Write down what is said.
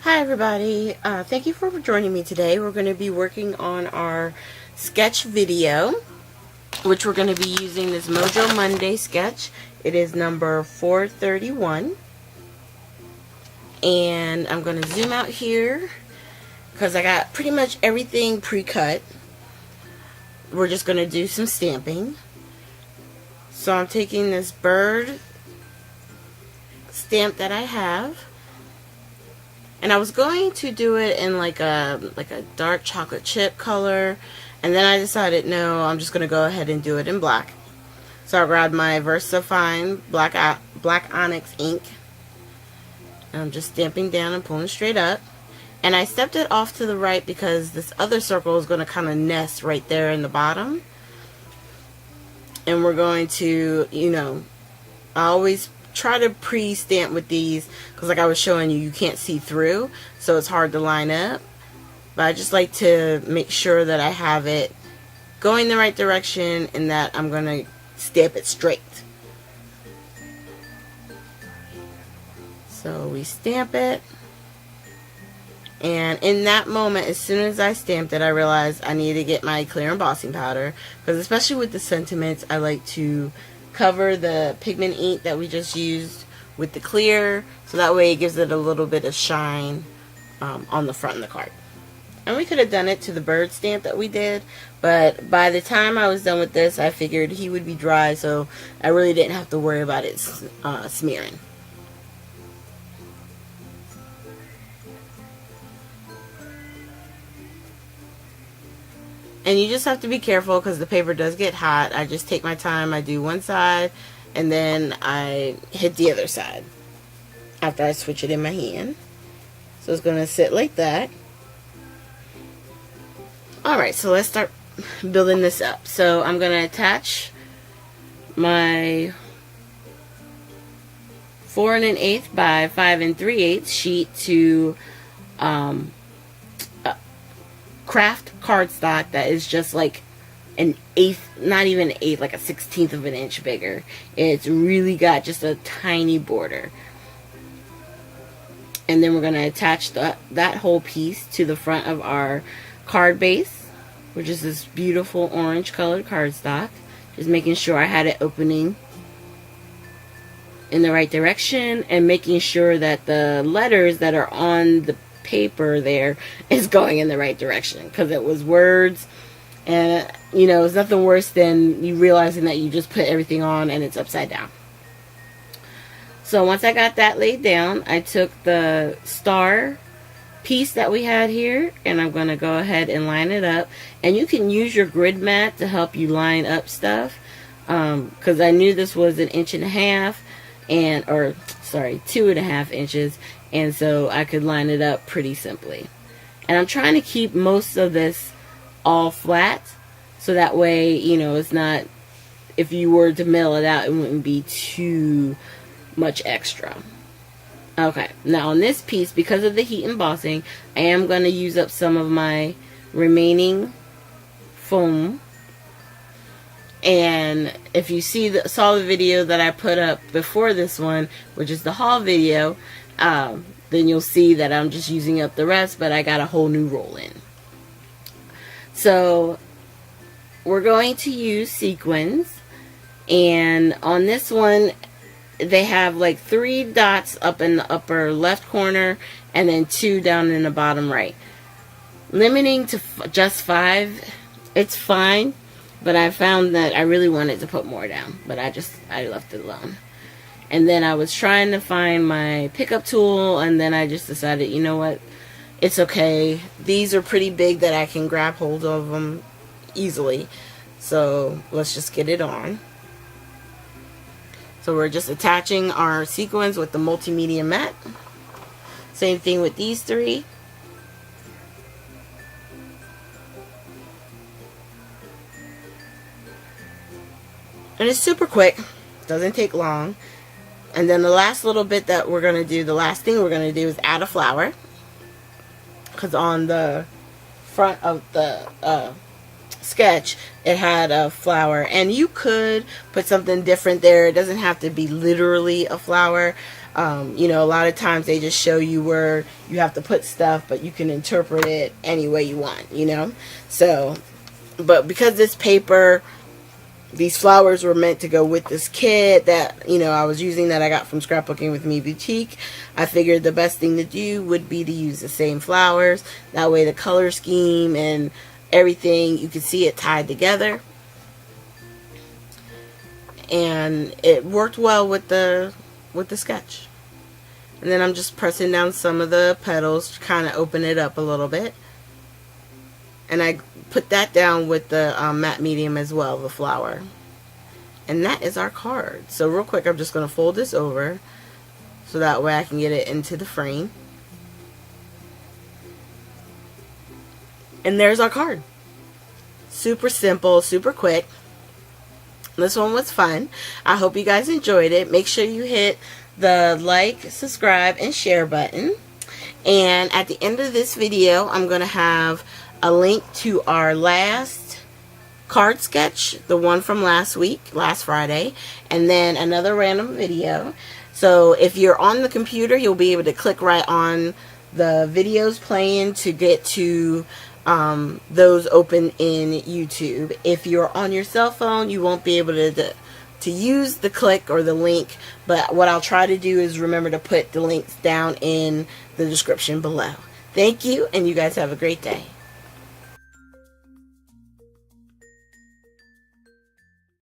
Hi everybody, thank you for joining me today. We're going to be working on our sketch video, which we're going to be using this Mojo Monday sketch. It is number 431, and I'm going to zoom out here because I got pretty much everything pre-cut. We're just going to do some stamping. So I'm taking this bird stamp that I have, and I was going to do it in like a dark chocolate chip color, and then I decided no, I'm just going to go ahead and do it in black. So I grabbed my VersaFine black onyx ink, and I'm just stamping down and pulling straight up. And I stepped it off to the right because this other circle is going to kind of nest right there in the bottom. And we're going to, I always try to pre-stamp with these because, like I was showing you, you can't see through, so it's hard to line up. But I just like to make sure that I have it going the right direction and that I'm going to stamp it straight. So we stamp it, and in that moment, as soon as I stamped it, I realized I needed to get my clear embossing powder, because especially with the sentiments, I like to cover the pigment ink that we just used with the clear, so that way it gives it a little bit of shine on the front of the card. And we could have done it to the bird stamp that we did, but by the time I was done with this, I figured he would be dry, so I really didn't have to worry about it smearing. And you just have to be careful because the paper does get hot. I just take my time. I do one side and then I hit the other side after I switch it in my hand. So it's going to sit like that. Alright, so let's start building this up. So I'm going to attach my 4 1/8 by 5 3/8 sheet to craft cardstock that is just like an eighth, not even an eighth, like a 1/16 of an inch bigger. It's really got just a tiny border. And then we're going to attach that whole piece to the front of our card base, which is this beautiful orange colored cardstock. Just making sure I had it opening in the right direction and making sure that the letters that are on the paper there is going in the right direction, because it was words, and it's nothing worse than you realizing that you just put everything on and it's upside down. So once I got that laid down, I took the star piece that we had here and I'm going to go ahead and line it up. And you can use your grid mat to help you line up stuff, because I knew this was 1.5 inches, or sorry, 2.5 inches, and so I could line it up pretty simply. And I'm trying to keep most of this all flat, so that way, it's not, if you were to mill it out, it wouldn't be too much extra. Okay, now on this piece, because of the heat embossing, I am going to use up some of my remaining foam. And if you saw the video that I put up before this one, which is the haul video, then you'll see that I'm just using up the rest, but I got a whole new roll in. So we're going to use sequins, and on this one they have like 3 dots up in the upper left corner and then 2 down in the bottom right. Limiting to just 5, it's fine, but I found that I really wanted to put more down, but I left it alone. And then I was trying to find my pickup tool, and then I just decided, you know what, it's okay. These are pretty big that I can grab hold of them easily. So let's just get it on. So we're just attaching our sequins with the multimedia mat. Same thing with these 3. And it's super quick. Doesn't take long. And then the last little bit that we're going to do, the last thing we're going to do is add a flower. Because on the front of the sketch, it had a flower. And you could put something different there. It doesn't have to be literally a flower. You know, a lot of times they just show you where you have to put stuff, but you can interpret it any way you want, you know. So, but because this paper, these flowers were meant to go with this kit that, you know, I was using, that I got from Scrapbooking with Me Boutique, I figured the best thing to do would be to use the same flowers. That way the color scheme and everything, you can see it tied together. And it worked well with the sketch. And then I'm just pressing down some of the petals to kind of open it up a little bit. And I put that down with the matte medium as well, the flower. And that is our card. So real quick, I'm just going to fold this over so that way I can get it into the frame. And there's our card. Super simple, super quick. This one was fun. I hope you guys enjoyed it. Make sure you hit the like, subscribe, and share button. And at the end of this video, I'm going to have a link to our last card sketch, the one from last week, last Friday, and then another random video. So if you're on the computer, you'll be able to click right on the videos playing to get to those open in YouTube. If you're on your cell phone, you won't be able to use the click or the link, but what I'll try to do is remember to put the links down in the description below. Thank you, and you guys have a great day.